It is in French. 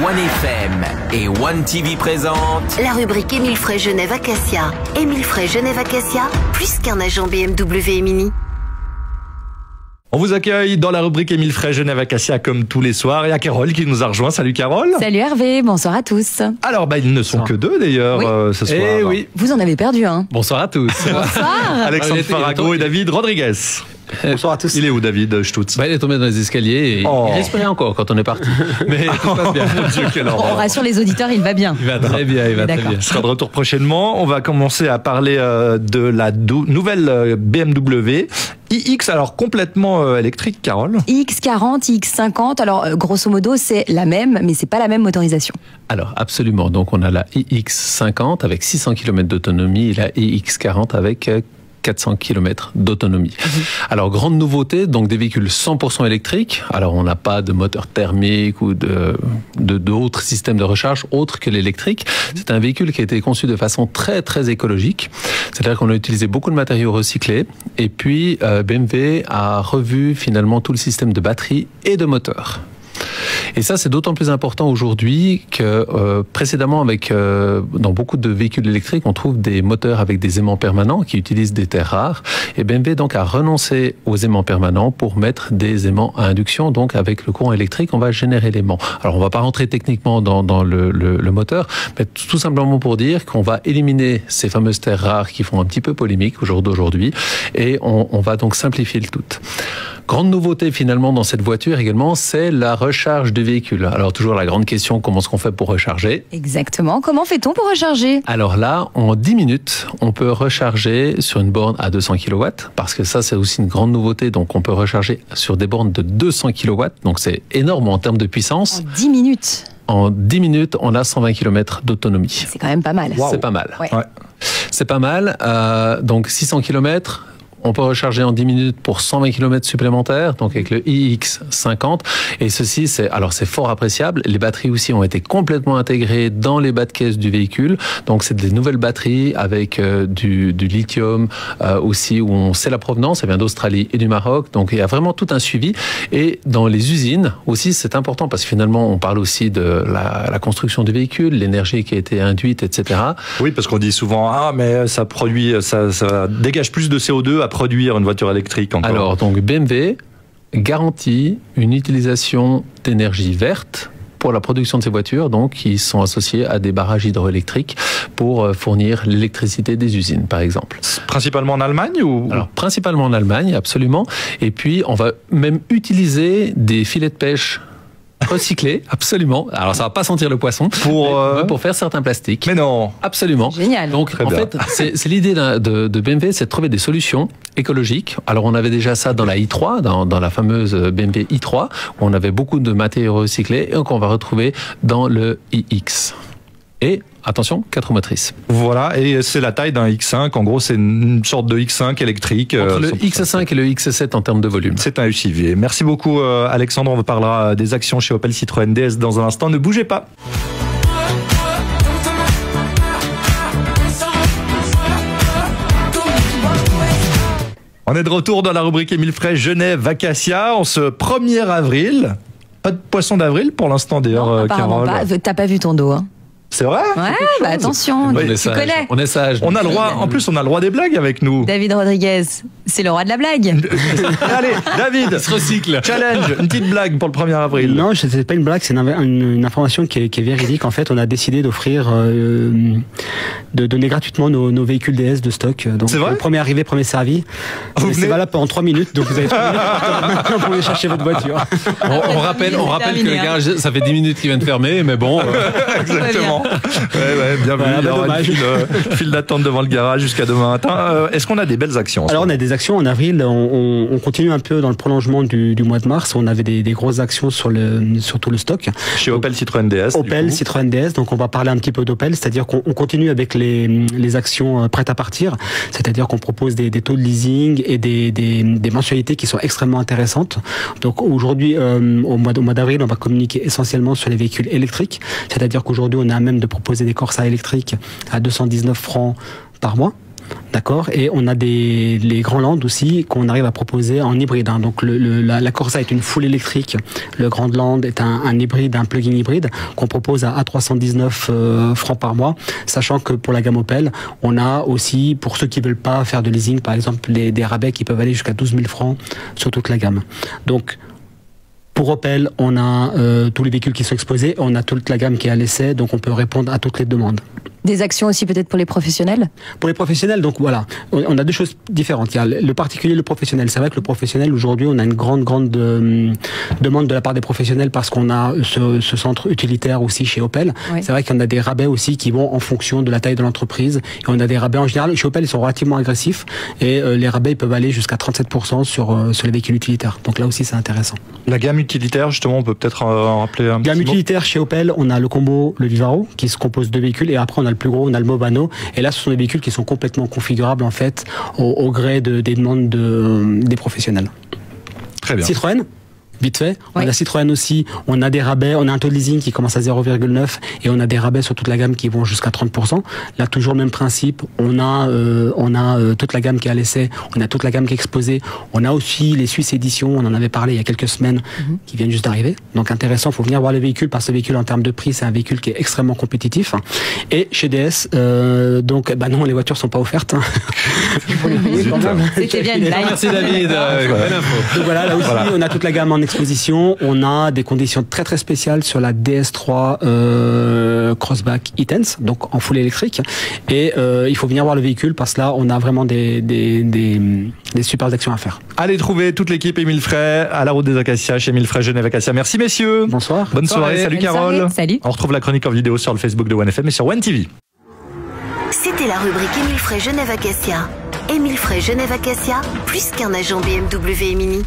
OneFM et One TV présentent la rubrique Émile Frey Genève Acacia. Émile Frey Genève Acacia, plus qu'un agent BMW et Mini. On vous accueille dans la rubrique Émile Frey Genève Acacia comme tous les soirs. Et il y a Carole qui nous a rejoint. Salut Carole. Salut Hervé, bonsoir à tous. Alors ils ne sont que deux d'ailleurs ce soir. Eh oui. Vous en avez perdu un. Bonsoir à tous. Bonsoir. Alexandre Farago et David Rodriguez. Bonsoir à tous. Il est où David Stutz? Il est tombé dans les escaliers et il respirait encore quand on est parti. Mais tout se passe bien. Mon Dieu, quelle horreur. On rassure les auditeurs, il va bien. Il va très bien, il va très bien. Il sera de retour prochainement. On va commencer à parler de la nouvelle BMW iX, alors complètement électrique, Carole. iX40, iX50, alors grosso modo c'est la même, mais c'est pas la même motorisation. Alors absolument, donc on a la iX50 avec 600 km d'autonomie et la iX40 avec 400 km d'autonomie. Alors, grande nouveauté, donc des véhicules 100% électriques. Alors, on n'a pas de moteur thermique ou d'autres systèmes de recharge autres que l'électrique. C'est un véhicule qui a été conçu de façon très, très écologique. C'est-à-dire qu'on a utilisé beaucoup de matériaux recyclés. Et puis, BMW a revu finalement tout le système de batterie et de moteur. Et ça, c'est d'autant plus important aujourd'hui que précédemment, dans beaucoup de véhicules électriques, on trouve des moteurs avec des aimants permanents qui utilisent des terres rares. Et BMW donc a renoncé aux aimants permanents pour mettre des aimants à induction. Donc avec le courant électrique, on va générer l'aimant. Alors on va pas rentrer techniquement dans le moteur, mais tout simplement pour dire qu'on va éliminer ces fameuses terres rares qui font un petit peu polémique au jour d'aujourd'hui, et on va donc simplifier le tout. Grande nouveauté finalement dans cette voiture également, c'est la recharge du véhicule. Alors toujours la grande question, comment est-ce qu'on fait pour recharger? Exactement, comment fait-on pour recharger? Alors là, en 10 minutes, on peut recharger sur une borne à 200 kW, parce que ça c'est aussi une grande nouveauté, donc on peut recharger sur des bornes de 200 kW, donc c'est énorme en termes de puissance. En 10 minutes? En 10 minutes, on a 120 km d'autonomie. C'est quand même pas mal. Wow. C'est pas mal. Ouais. C'est pas mal, donc 600 km. On peut recharger en 10 minutes pour 120 km supplémentaires, donc avec le iX50. Et ceci, c'est fort appréciable. Les batteries aussi ont été complètement intégrées dans les bas de caisse du véhicule. Donc c'est des nouvelles batteries avec du lithium aussi, où on sait la provenance. Ça vient d'Australie et du Maroc. Donc il y a vraiment tout un suivi. Et dans les usines aussi, c'est important parce que finalement, on parle aussi de la construction du véhicule, l'énergie qui a été induite, etc. Oui, parce qu'on dit souvent, mais ça dégage plus de CO2 à produire une voiture électrique encore. Alors, donc BMW garantit une utilisation d'énergie verte pour la production de ces voitures, donc qui sont associées à des barrages hydroélectriques pour fournir l'électricité des usines, par exemple. Principalement en Allemagne ou... Alors, principalement en Allemagne, absolument. Et puis, on va même utiliser des filets de pêche recyclés, absolument. Alors, ça va pas sentir le poisson pour faire certains plastiques. Mais non. Absolument. Génial. Donc, en fait, c'est l'idée de BMW, c'est de trouver des solutions écologiques. Alors, on avait déjà ça dans la i3, dans la fameuse BMW i3, où on avait beaucoup de matériaux recyclés, et qu'on va retrouver dans le iX. Et attention, 4 roues motrices. Voilà, et c'est la taille d'un X5. En gros, c'est une sorte de X5 électrique. Entre le X5 et le X7 en termes de volume. C'est un SUV. Merci beaucoup, Alexandre. On parlera des actions chez Opel Citroën DS dans un instant. Ne bougez pas. On est de retour dans la rubrique Émile Frey Genève Acacia en ce 1er avril. Pas de poisson d'avril pour l'instant d'ailleurs, Carole. T'as pas vu ton dos, hein? C'est vrai? Ouais, attention, tu connais. On est sage. On a le droit, en plus, on a le droit des blagues avec nous. David Rodriguez, c'est le roi de la blague. Allez, David, se recycle. Challenge, une petite blague pour le 1er avril. Non, c'est pas une blague, c'est une information qui est véridique. En fait, on a décidé d'offrir, de donner gratuitement nos véhicules DS de stock. Donc, c'est vrai? Premier arrivé, premier servi. C'est valable pendant 3 minutes, donc vous avez 3 minutes maintenant pour aller chercher votre voiture. On rappelle que le garage, ça fait 10 minutes qu'il vient de fermer, mais bon. Exactement. Ouais, bien vu. Il y aura une file d'attente devant le garage jusqu'à demain matin. Est-ce qu'on a des belles actions? Alors, on a des actions en avril. On continue un peu dans le prolongement du mois de mars. On avait des grosses actions sur tout le stock. Chez Opel Citroën DS. Opel Citroën DS. Donc, on va parler un petit peu d'Opel. C'est-à-dire qu'on continue avec les actions prêtes à partir. C'est-à-dire qu'on propose des taux de leasing et des mensualités qui sont extrêmement intéressantes. Donc, aujourd'hui, au mois d'avril, on va communiquer essentiellement sur les véhicules électriques. C'est-à-dire qu'aujourd'hui, on a même de proposer des Corsa électriques à 219 francs par mois. D'accord, et on a les Grand Land aussi qu'on arrive à proposer en hybride. Hein. Donc la Corsa est une full électrique, le Grand Land est un hybride, un plug-in hybride qu'on propose à 319 francs par mois, sachant que pour la gamme Opel, on a aussi, pour ceux qui veulent pas faire de leasing, par exemple, des rabais qui peuvent aller jusqu'à 12 000 francs sur toute la gamme. Donc pour Opel, on a tous les véhicules qui sont exposés, on a toute la gamme qui est à l'essai, donc on peut répondre à toutes les demandes. Des actions aussi peut-être pour les professionnels? Pour les professionnels, donc voilà, on a deux choses différentes. Il y a le particulier et le professionnel. C'est vrai que le professionnel, aujourd'hui, on a une grande demande de la part des professionnels parce qu'on a ce centre utilitaire aussi chez Opel. Oui. C'est vrai qu'on a des rabais aussi qui vont en fonction de la taille de l'entreprise. Et on a des rabais en général. Chez Opel, ils sont relativement agressifs et les rabais peuvent aller jusqu'à 37% sur les véhicules utilitaires. Donc là aussi, c'est intéressant. La gamme utilitaire, justement, on peut peut-être en rappeler un petit mot. Gamme utilitaire chez Opel, on a le combo, le Vivaro, qui se compose de véhicules, et après on a le plus gros, on a le Movano, et là ce sont des véhicules qui sont complètement configurables en fait au gré des demandes des professionnels. Très bien. Citroën, vite fait. Oui. On a Citroën aussi, on a des rabais, on a un taux de leasing qui commence à 0,9 et on a des rabais sur toute la gamme qui vont jusqu'à 30%. Là, toujours le même principe, on a toute la gamme qui est à l'essai, on a toute la gamme qui est exposée, on a aussi les Suisse Éditions, on en avait parlé il y a quelques semaines, qui viennent juste d'arriver. Donc intéressant, il faut venir voir les véhicules, parce que ce véhicule en termes de prix, c'est un véhicule qui est extrêmement compétitif. Et chez DS, donc non, les voitures sont pas offertes. C'était bien une blague. Merci David. Belle info. Donc voilà, là aussi, on a toute la gamme en exposition. On a des conditions très très spéciales sur la DS3 Crossback E-Tense, donc en full électrique. Et il faut venir voir le véhicule parce que là, on a vraiment des super actions à faire. Allez trouver toute l'équipe Émile Frey à la route des Acacias chez Émile Frey Genève Acacia. Merci messieurs. Bonsoir. Bonne soirée. Salut Bonne Carole. soirée. Salut. On retrouve la chronique en vidéo sur le Facebook de OneFM et sur OneTV. C'était la rubrique Émile Frey Genève Acacia. Émile Frey Genève Acacia, plus qu'un agent BMW et Mini.